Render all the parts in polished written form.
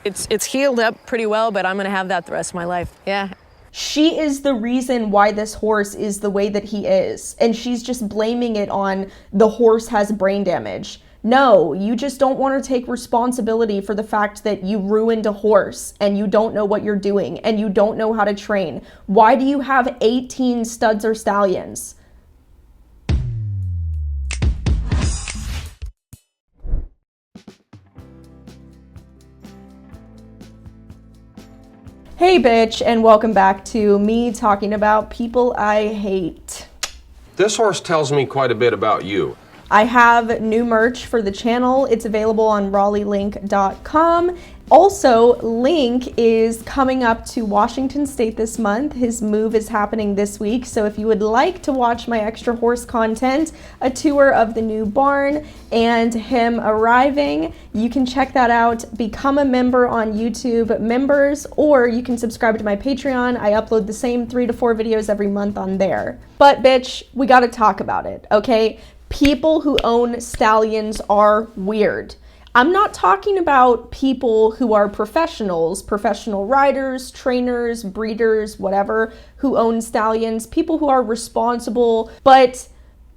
It's healed up pretty well, but I'm gonna have that the rest of my life. Yeah. She is the reason why this horse is the way that he is. And she's just blaming it on the horse has brain damage. No, you just don't want to take responsibility for the fact that you ruined a horse and you don't know what you're doing and you don't know how to train. Why do you have 18 studs or stallions? Hey bitch, and welcome back to me talking about people I hate. This horse tells me quite a bit about you. I have new merch for the channel. It's available on RaleighLink.com. Also, Link is coming up to Washington State this month. His move is happening this week. So if you would like to watch my extra horse content, a tour of the new barn and him arriving, you can check that out. Become a member on YouTube Members, or you can subscribe to my Patreon. I upload the same 3 to 4 videos every month on there. But bitch, we gotta talk about it, okay? People who own stallions are weird. I'm not talking about people who are professionals, professional riders, trainers, breeders, whatever, who own stallions, people who are responsible, but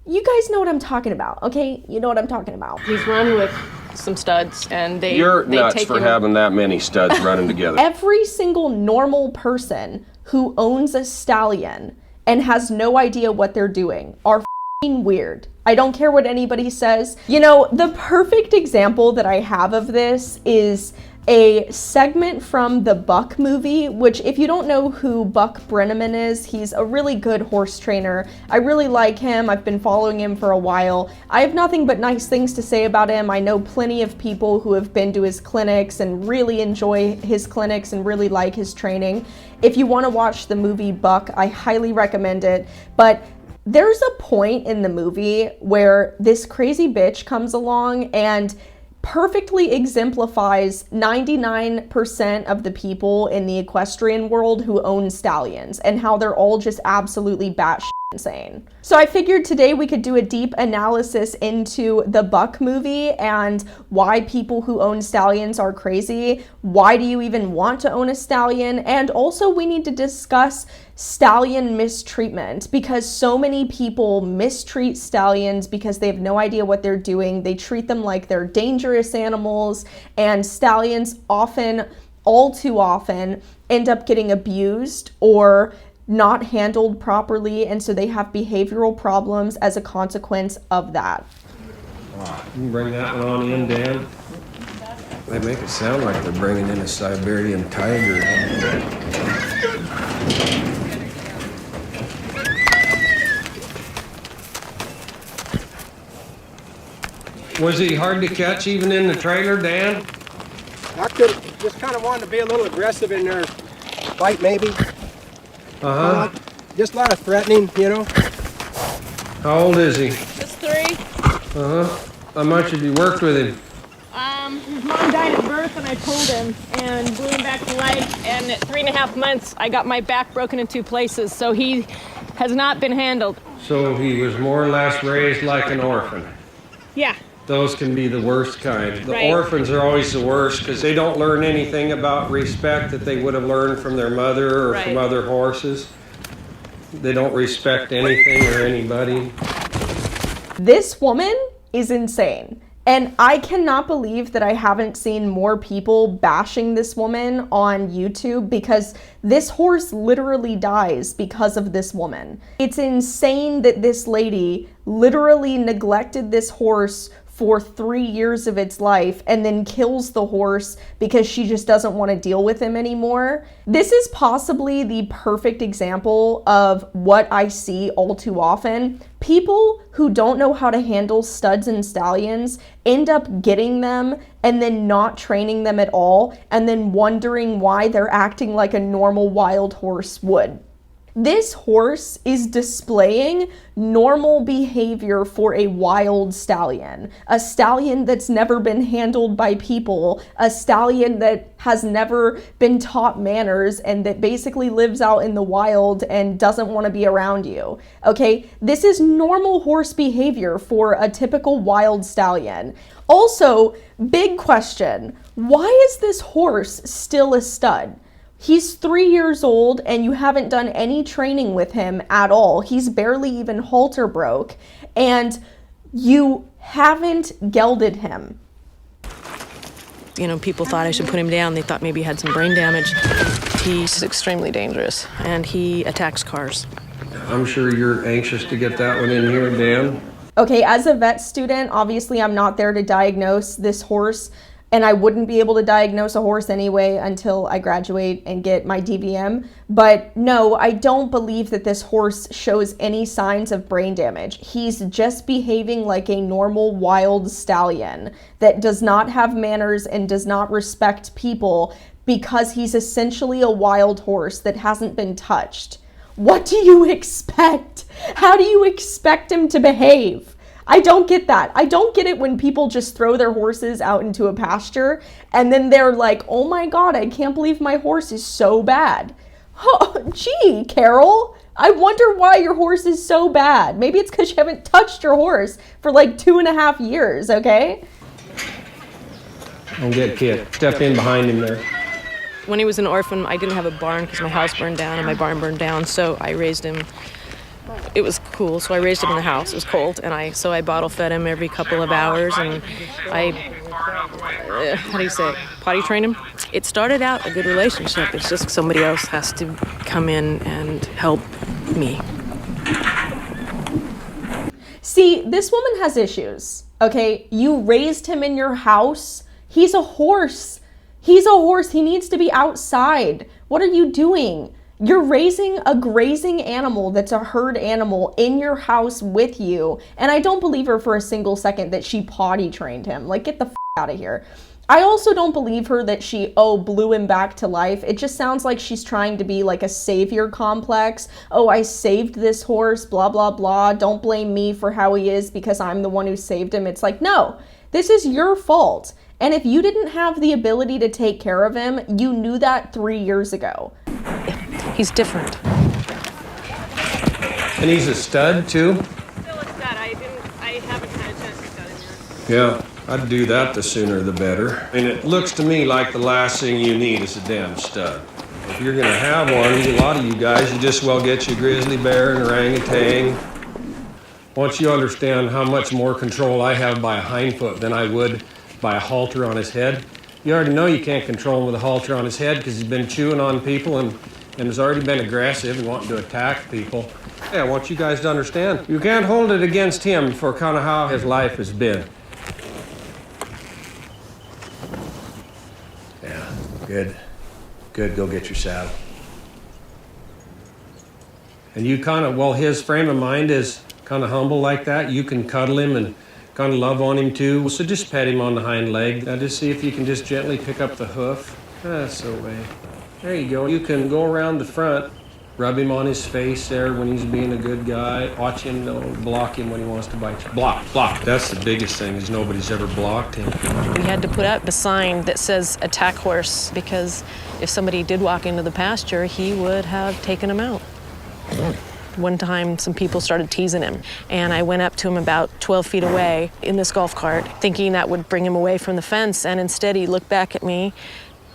you guys know what I'm talking about, okay? You know what I'm talking about. He's run with some studs, and You're nuts for having that many studs running together. Every single normal person who owns a stallion and has no idea what they're doing are weird. I don't care what anybody says. You know, the perfect example that I have of this is a segment from the Buck movie, which if you don't know who Buck Brenneman is, he's a really good horse trainer. I really like him. I've been following him for a while. I have nothing but nice things to say about him. I know plenty of people who have been to his clinics and really enjoy his clinics and really like his training. If you want to watch the movie Buck, I highly recommend it. But there's a point in the movie where this crazy bitch comes along and perfectly exemplifies 99% of the people in the equestrian world who own stallions and how they're all just absolutely batshit insane. So I figured today we could do a deep analysis into the Buck movie and why people who own stallions are crazy. Why do you even want to own a stallion? And also we need to discuss stallion mistreatment, because so many people mistreat stallions because they have no idea what they're doing. They treat them like they're dangerous animals, and stallions often, all too often, end up getting abused or not handled properly, and so they have behavioral problems as a consequence of that. Wow. You can bring that one on in, Dan. They make it sound like they're bringing in a Siberian tiger. Was he hard to catch even in the trailer, Dan? I could just kind of wanted to be a little aggressive in their fight, maybe. Just a lot of threatening, you know. How old is he? Just 3. How much have you worked with him? His mom died at birth, and I pulled him and blew him back to life. And at 3.5 months, I got my back broken in 2 places, so he has not been handled. So he was more or less raised like an orphan. Yeah. Those can be the worst kind. The Right. orphans are always the worst because they don't learn anything about respect that they would have learned from their mother or from Right. other horses. They don't respect anything or anybody. This woman is insane. And I cannot believe that I haven't seen more people bashing this woman on YouTube, because this horse literally dies because of this woman. It's insane that this lady literally neglected this horse for 3 years of its life and then kills the horse because she just doesn't want to deal with him anymore. This is possibly the perfect example of what I see all too often. People who don't know how to handle studs and stallions end up getting them and then not training them at all, and then wondering why they're acting like a normal wild horse would. This horse is displaying normal behavior for a wild stallion, a stallion that's never been handled by people, a stallion that has never been taught manners and that basically lives out in the wild and doesn't want to be around you. Okay, this is normal horse behavior for a typical wild stallion. Also, big question, why is this horse still a stud? He's 3 years old and you haven't done any training with him at all. He's barely even halter broke and you haven't gelded him. You know, people thought I should put him down. They thought maybe he had some brain damage. He's extremely dangerous and he attacks cars. I'm sure you're anxious to get that one in here, Dan. Okay, as a vet student, obviously I'm not there to diagnose this horse, and I wouldn't be able to diagnose a horse anyway until I graduate and get my DVM. But no, I don't believe that this horse shows any signs of brain damage. He's just behaving like a normal wild stallion that does not have manners and does not respect people because he's essentially a wild horse that hasn't been touched. What do you expect? How do you expect him to behave? I don't get that. I don't get it when people just throw their horses out into a pasture and then they're like, oh my God, I can't believe my horse is so bad. Oh, gee, Carol, I wonder why your horse is so bad. Maybe it's because you haven't touched your horse for like 2.5 years, okay? Don't get Kit. Step in behind him there. When he was an orphan, I didn't have a barn because my house burned down and my barn burned down, so I raised him. It was cool, so I raised him in the house. It was cold, and I bottle fed him every couple of hours, and how do you say it? Potty trained him. It started out a good relationship. It's just somebody else has to come in and help me. See, this woman has issues, okay? You raised him in your house. He's a horse. He's a horse. He needs to be outside. What are you doing? You're raising a grazing animal that's a herd animal in your house with you. And I don't believe her for a single second that she potty trained him. Like, get the f out of here. I also don't believe her that she, blew him back to life. It just sounds like she's trying to be like a savior complex. Oh, I saved this horse, blah, blah, blah. Don't blame me for how he is because I'm the one who saved him. It's like, no, this is your fault. And if you didn't have the ability to take care of him, you knew that 3 years ago. He's different. And he's a stud, too? Still a stud. I haven't had a chance to stud him yet. Yeah, I'd do that the sooner the better. And it looks to me like the last thing you need is a damn stud. If you're gonna have one, a lot of you guys, you just well get you a grizzly bear and orangutan. Once you understand how much more control I have by a hindfoot than I would by a halter on his head, you already know you can't control him with a halter on his head because he's been chewing on people and has already been aggressive and wanting to attack people. Yeah, I want you guys to understand, you can't hold it against him for kind of how his life has been. Yeah, good. Good, go get your saddle. And you kind of, well, his frame of mind is kind of humble like that. You can cuddle him and kind of love on him too. So just pet him on the hind leg. Now just see if you can just gently pick up the hoof. That's the way. There you go. You can go around the front, rub him on his face there when he's being a good guy. Watch him, don't block him when he wants to bite you. Block, block. That's the biggest thing is nobody's ever blocked him. We had to put up a sign that says attack horse because if somebody did walk into the pasture, he would have taken him out. One time, some people started teasing him, and I went up to him about 12 feet away in this golf cart, thinking that would bring him away from the fence, and instead he looked back at me,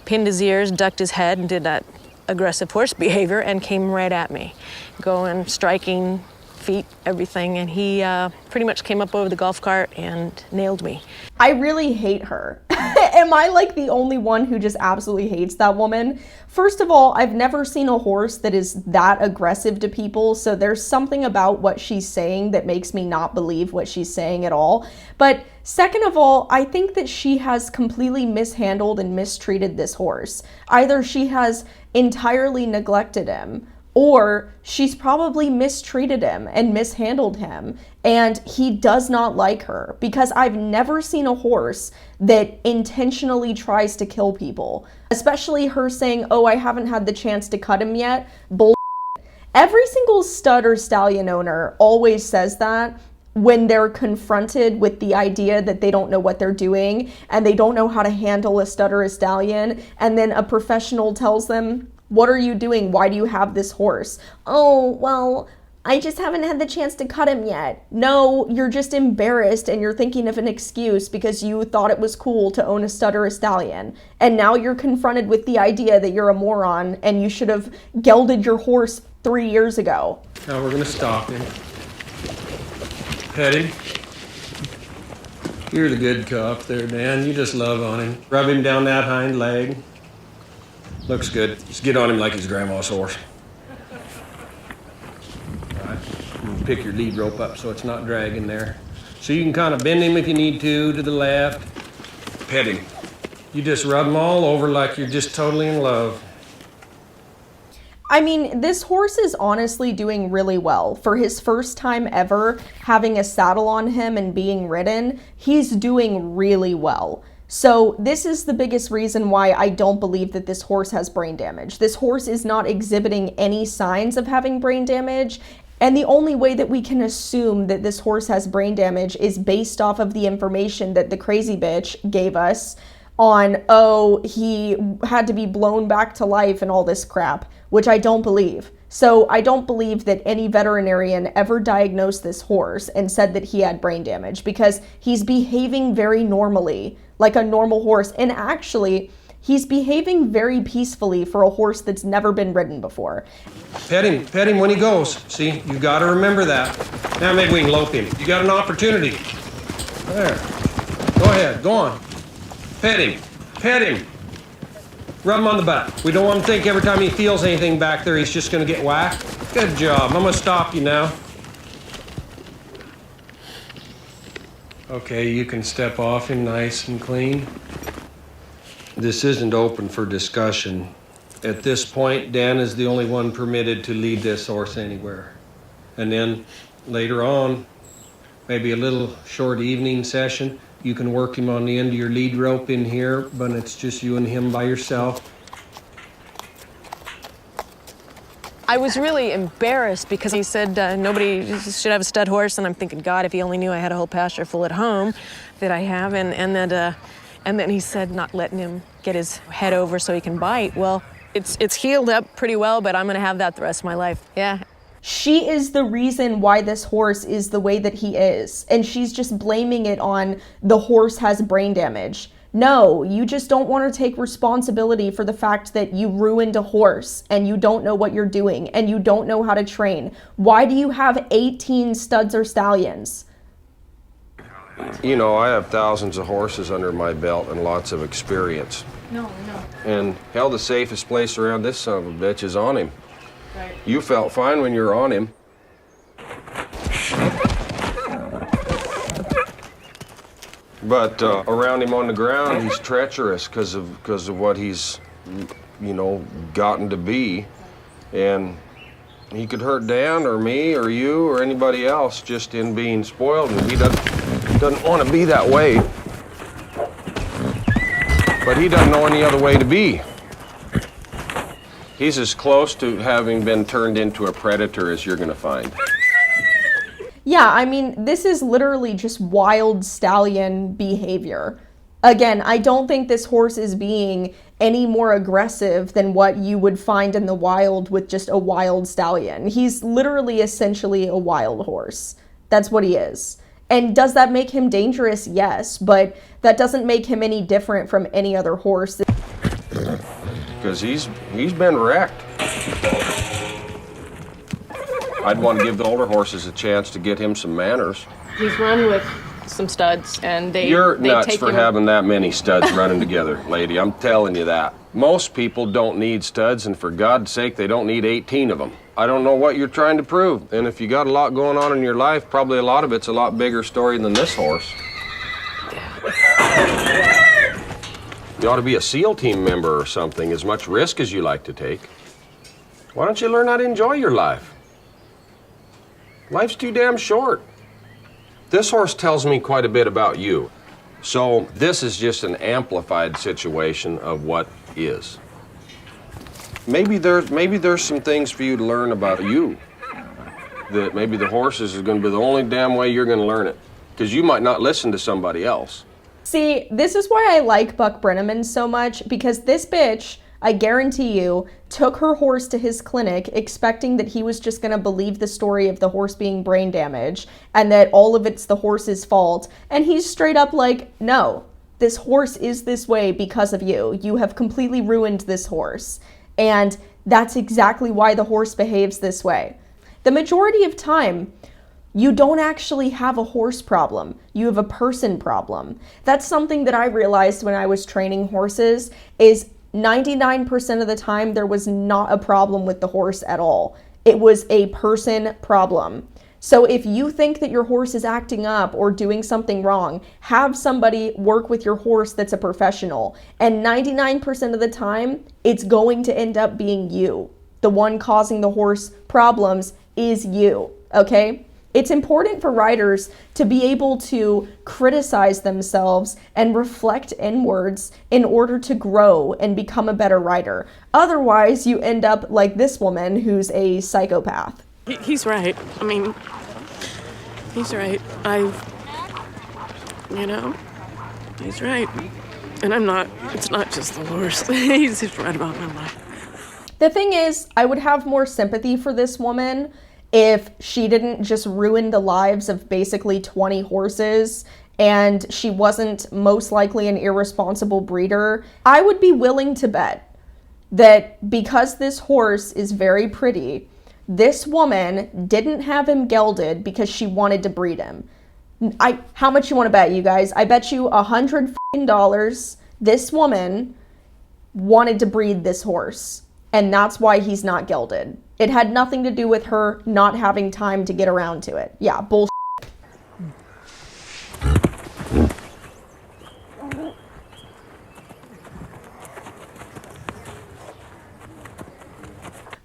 pinned his ears, ducked his head, and did that aggressive horse behavior, and came right at me, going, striking, feet, everything, and he pretty much came up over the golf cart and nailed me. I really hate her. Am I like the only one who just absolutely hates that woman? First of all, I've never seen a horse that is that aggressive to people, so there's something about what she's saying that makes me not believe what she's saying at all. But second of all, I think that she has completely mishandled and mistreated this horse. Either she has entirely neglected him, or she's probably mistreated him and mishandled him, and he does not like her, because I've never seen a horse that intentionally tries to kill people. Especially her saying, oh, I haven't had the chance to cut him yet. Bull. Every single stud or stallion owner always says that when they're confronted with the idea that they don't know what they're doing and they don't know how to handle a stud or a stallion, and then a professional tells them, what are you doing? Why do you have this horse? Oh, well, I just haven't had the chance to cut him yet. No, you're just embarrassed and you're thinking of an excuse because you thought it was cool to own a stutter or stallion. And now you're confronted with the idea that you're a moron and you should have gelded your horse 3 years ago. Now we're gonna stop him. Pet him. You're the good cop there, Dan. You just love on him. Rub him down that hind leg. Looks good. Just get on him like he's grandma's horse. All right. Pick your lead rope up so it's not dragging there. So you can kind of bend him if you need to the left. Pet him. You just rub him all over like you're just totally in love. I mean, this horse is honestly doing really well. For his first time ever having a saddle on him and being ridden, he's doing really well. So this is the biggest reason why I don't believe that this horse has brain damage. This horse is not exhibiting any signs of having brain damage. And the only way that we can assume that this horse has brain damage is based off of the information that the crazy bitch gave us on, oh, he had to be blown back to life and all this crap, which I don't believe. So I don't believe that any veterinarian ever diagnosed this horse and said that he had brain damage because he's behaving very normally, like a normal horse. And actually, he's behaving very peacefully for a horse that's never been ridden before. Pet him when he goes. See, you gotta remember that. Now maybe we can lope him. You got an opportunity. There. Go ahead, go on. Pet him. Rub him on the butt. We don't want him to think every time he feels anything back there, he's just gonna get whacked. Good job, I'm gonna stop you now. Okay, you can step off him nice and clean. This isn't open for discussion. At this point, Dan is the only one permitted to lead this horse anywhere. And then later on, maybe a little short evening session, you can work him on the end of your lead rope in here, but it's just you and him by yourself. I was really embarrassed because he said nobody should have a stud horse, and I'm thinking, God, if he only knew I had a whole pasture full at home that I have, and then he said not letting him get his head over so he can bite. Well, it's healed up pretty well, but I'm gonna have that the rest of my life. Yeah. She is the reason why this horse is the way that he is, and she's just blaming it on the horse has brain damage. No, you just don't want to take responsibility for the fact that you ruined a horse and you don't know what you're doing and you don't know how to train. Why do you have 18 studs or stallions? You know, I have thousands of horses under my belt and lots of experience. No. And hell, the safest place around this son of a bitch is on him. Right. You felt fine when you were on him. But around him on the ground, he's treacherous because of what he's, you know, gotten to be. And he could hurt Dan or me or you or anybody else just in being spoiled, and he doesn't want to be that way. But he doesn't know any other way to be. He's as close to having been turned into a predator as you're going to find. Yeah, I mean, this is literally just wild stallion behavior. Again, I don't think this horse is being any more aggressive than what you would find in the wild with just a wild stallion. He's literally essentially a wild horse. That's what he is. And does that make him dangerous? Yes, but that doesn't make him any different from any other horse. Because he's been wrecked. I'd want to give the older horses a chance to get him some manners. He's run with some studs, and You're they nuts take for him. having that many studs running together, lady. I'm telling you that. Most people don't need studs, and for God's sake, they don't need 18 of them. I don't know what you're trying to prove. And if you got a lot going on in your life, probably a lot of it's a lot bigger story than this horse. You ought to be a SEAL team member or something, as much risk as you like to take. Why don't you learn how to enjoy your life? Life's too damn short. This horse tells me quite a bit about you. So this is just an amplified situation of what is. Maybe there's some things for you to learn about you. That maybe the horses is going to be the only damn way you're going to learn it. Because you might not listen to somebody else. See, this is why I like Buck Brenneman so much, because this bitch, I guarantee you, took her horse to his clinic expecting that he was just going to believe the story of the horse being brain damaged and that all of it's the horse's fault. And he's straight up like, no, this horse is this way because of you. You have completely ruined this horse. And that's exactly why the horse behaves this way. The majority of time, you don't actually have a horse problem. You have a person problem. That's something that I realized when I was training horses is 99% of the time there was not a problem with the horse at all. It was a person problem. So if you think that your horse is acting up or doing something wrong, have somebody work with your horse that's a professional. And 99% of the time, it's going to end up being you. The one causing the horse problems is you, okay? It's important for riders to be able to criticize themselves and reflect inwards in order to grow and become a better rider. Otherwise, you end up like this woman who's a psychopath. He's right. I mean, he's right. He's right. And it's not just the horse. He's right about my life. The thing is, I would have more sympathy for this woman if she didn't just ruin the lives of basically 20 horses and she wasn't most likely an irresponsible breeder. I would be willing to bet that because this horse is very pretty, this woman didn't have him gelded because she wanted to breed him. How much you want to bet, you guys? I bet you $100 this woman wanted to breed this horse, and that's why he's not gelded. It had nothing to do with her not having time to get around to it. Yeah, bullshit.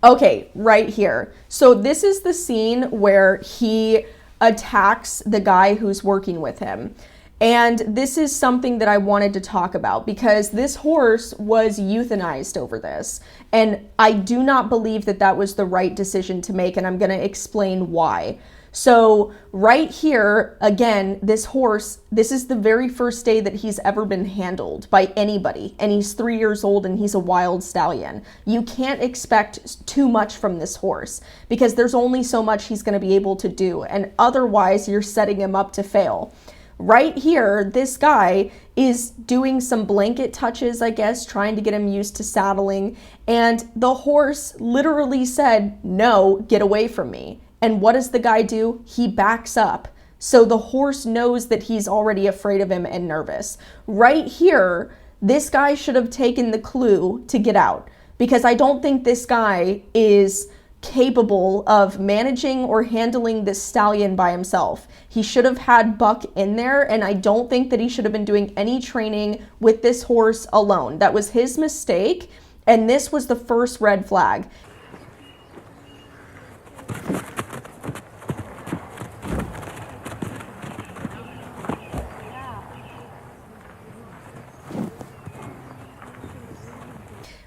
Okay, right here. So this is the scene where he attacks the guy who's working with him. And this is something that I wanted to talk about because this horse was euthanized over this. And I do not believe that that was the right decision to make, and I'm going to explain why. So right here, again, this horse, this is the very first day that he's ever been handled by anybody. And he's 3 years old and he's a wild stallion. You can't expect too much from this horse because there's only so much he's going to be able to do. And otherwise, you're setting him up to fail. Right here, this guy is doing some blanket touches, I guess, trying to get him used to saddling. And the horse literally said, no, get away from me. And what does the guy do? He backs up. So the horse knows that he's already afraid of him and nervous. Right here, this guy should have taken the clue to get out because I don't think this guy is capable of managing or handling this stallion by himself. He should have had Buck in there, and I don't think that he should have been doing any training with this horse alone. That was his mistake, and this was the first red flag.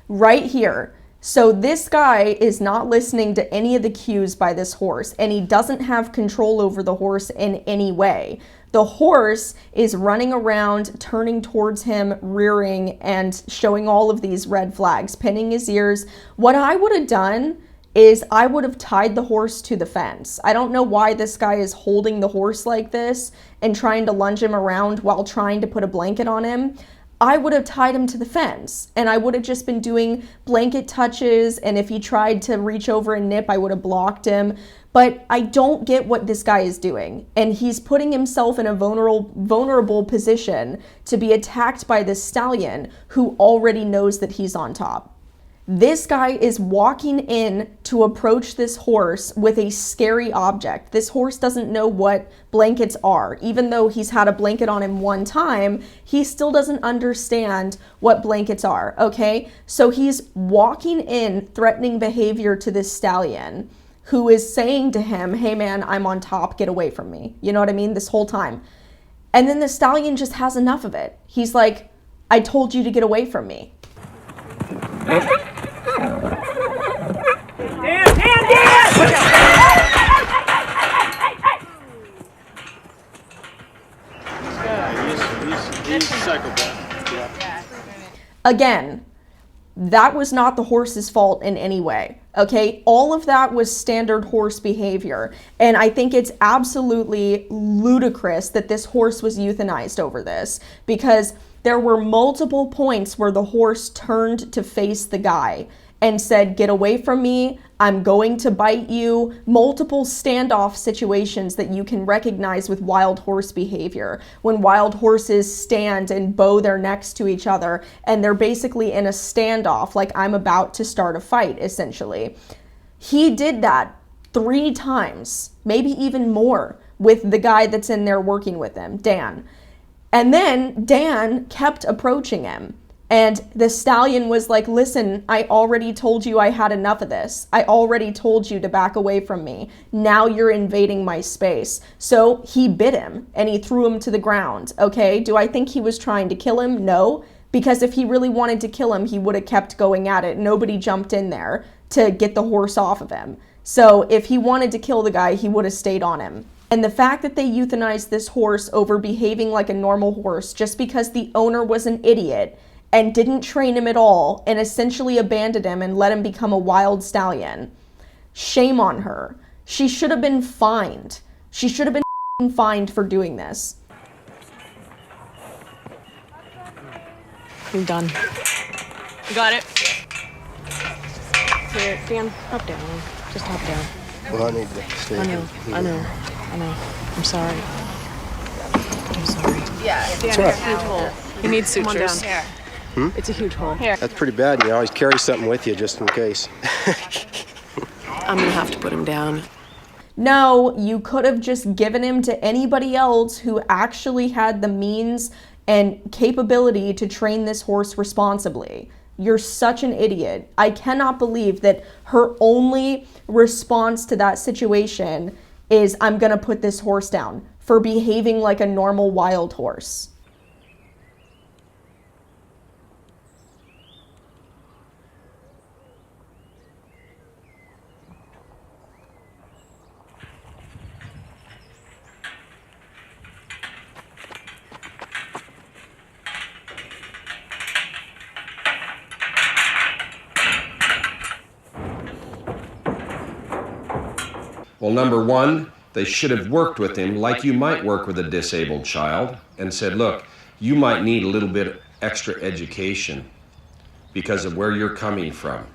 Right here. So this guy is not listening to any of the cues by this horse, and he doesn't have control over the horse in any way. The horse is running around, turning towards him, rearing, and showing all of these red flags, pinning his ears. What I would have done is I would have tied the horse to the fence. I don't know why this guy is holding the horse like this and trying to lunge him around while trying to put a blanket on him. I would have tied him to the fence and I would have just been doing blanket touches, and if he tried to reach over and nip, I would have blocked him. But I don't get what this guy is doing, and he's putting himself in a vulnerable position to be attacked by this stallion who already knows that he's on top. This guy is walking in to approach this horse with a scary object. This horse doesn't know what blankets are. Even though he's had a blanket on him one time, he still doesn't understand what blankets are, okay? So he's walking in, threatening behavior to this stallion who is saying to him, hey man, I'm on top, get away from me. You know what I mean? This whole time. And then the stallion just has enough of it. He's like, I told you to get away from me. He's a psychopath. Yeah. Again, That was not the horse's fault in any way, okay? All of that was standard horse behavior. And I think it's absolutely ludicrous that this horse was euthanized over this, because there were multiple points where the horse turned to face the guy and said, "Get away from me, I'm going to bite you." Multiple standoff situations that you can recognize with wild horse behavior. When wild horses stand and bow their necks to each other and they're basically in a standoff, like I'm about to start a fight, essentially. He did that 3 times, maybe even more, with the guy that's in there working with him, Dan. And then Dan kept approaching him. And the stallion was like, "Listen, I already told you I had enough of this. I already told you to back away from me. Now you're invading my space." So he bit him and he threw him to the ground, okay? Do I think he was trying to kill him? No, because if he really wanted to kill him, he would have kept going at it. Nobody jumped in there to get the horse off of him. So if he wanted to kill the guy, he would have stayed on him. And the fact that they euthanized this horse over behaving like a normal horse just because the owner was an idiot and didn't train him at all and essentially abandoned him and let him become a wild stallion. Shame on her. She should have been fined. She should have been fined for doing this. I'm done. You got it? Here, Dan, hop down. Just hop down. Well, I need to stay. I know. I'm sorry. I'm sorry. Yeah. That's right. You need sutures. Here. It's a huge hole. That's pretty bad. You always carry something with you just in case. I'm gonna have to put him down. No, you could have just given him to anybody else who actually had the means and capability to train this horse responsibly. You're such an idiot. I cannot believe that her only response to that situation is, "I'm gonna put this horse down," for behaving like a normal wild horse. Well, number one, they should have worked with him like you might work with a disabled child and said, "Look, you might need a little bit extra education because of where you're coming from."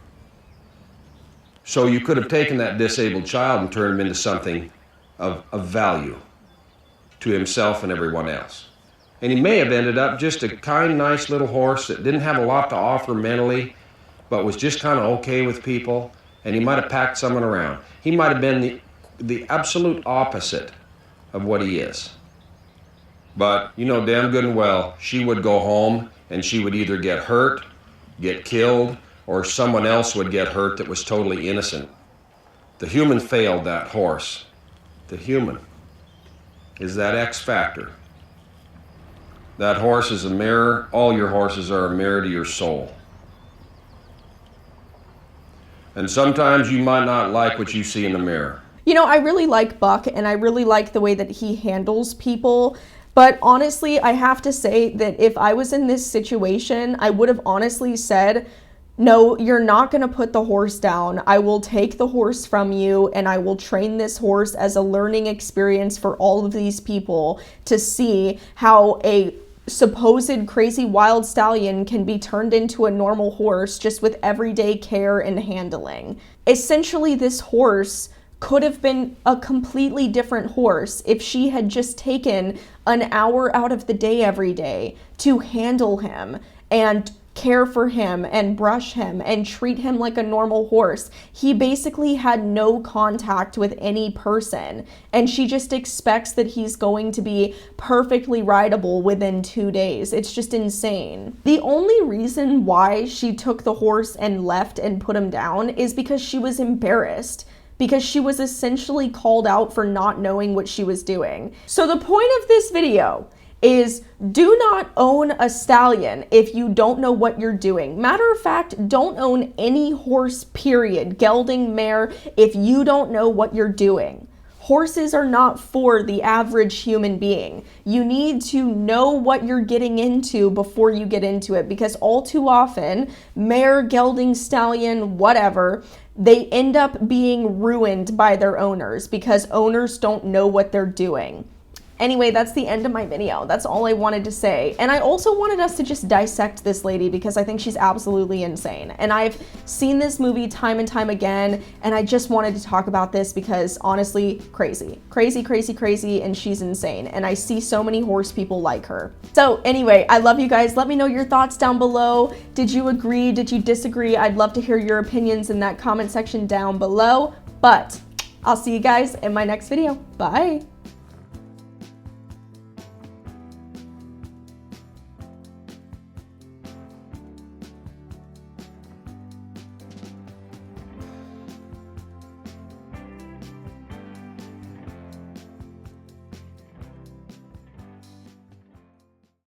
So you could have taken that disabled child and turned him into something of value to himself and everyone else. And he may have ended up just a kind, nice little horse that didn't have a lot to offer mentally, but was just kind of okay with people, and he might have packed someone around. He might have been the absolute opposite of what he is. But you know damn good and well, she would go home and she would either get hurt, get killed, or someone else would get hurt that was totally innocent. The human failed that horse. The human is that X factor. That horse is a mirror. All your horses are a mirror to your soul. And sometimes you might not like what you see in the mirror. You know, I really like Buck and I really like the way that he handles people. But honestly, I have to say that if I was in this situation, I would have honestly said, "No, you're not going to put the horse down. I will take the horse from you and I will train this horse as a learning experience for all of these people to see how a supposed crazy wild stallion can be turned into a normal horse just with everyday care and handling." Essentially, this horse could have been a completely different horse if she had just taken an hour out of the day every day to handle him and care for him and brush him and treat him like a normal horse. He basically had no contact with any person, and she just expects that he's going to be perfectly rideable within 2 days. It's just insane. The only reason why she took the horse and left and put him down is because she was embarrassed, because she was essentially called out for not knowing what she was doing. So the point of this video is, do not own a stallion if you don't know what you're doing. Matter of fact, don't own any horse, period, gelding, mare, if you don't know what you're doing. Horses are not for the average human being. You need to know what you're getting into before you get into it, because all too often, mare, gelding, stallion, whatever, they end up being ruined by their owners because owners don't know what they're doing. Anyway, that's the end of my video. That's all I wanted to say. And I also wanted us to just dissect this lady because I think she's absolutely insane. And I've seen this movie time and time again, and I just wanted to talk about this because honestly, crazy. Crazy, crazy, crazy, and she's insane. And I see so many horse people like her. So anyway, I love you guys. Let me know your thoughts down below. Did you agree? Did you disagree? I'd love to hear your opinions in that comment section down below. But I'll see you guys in my next video. Bye.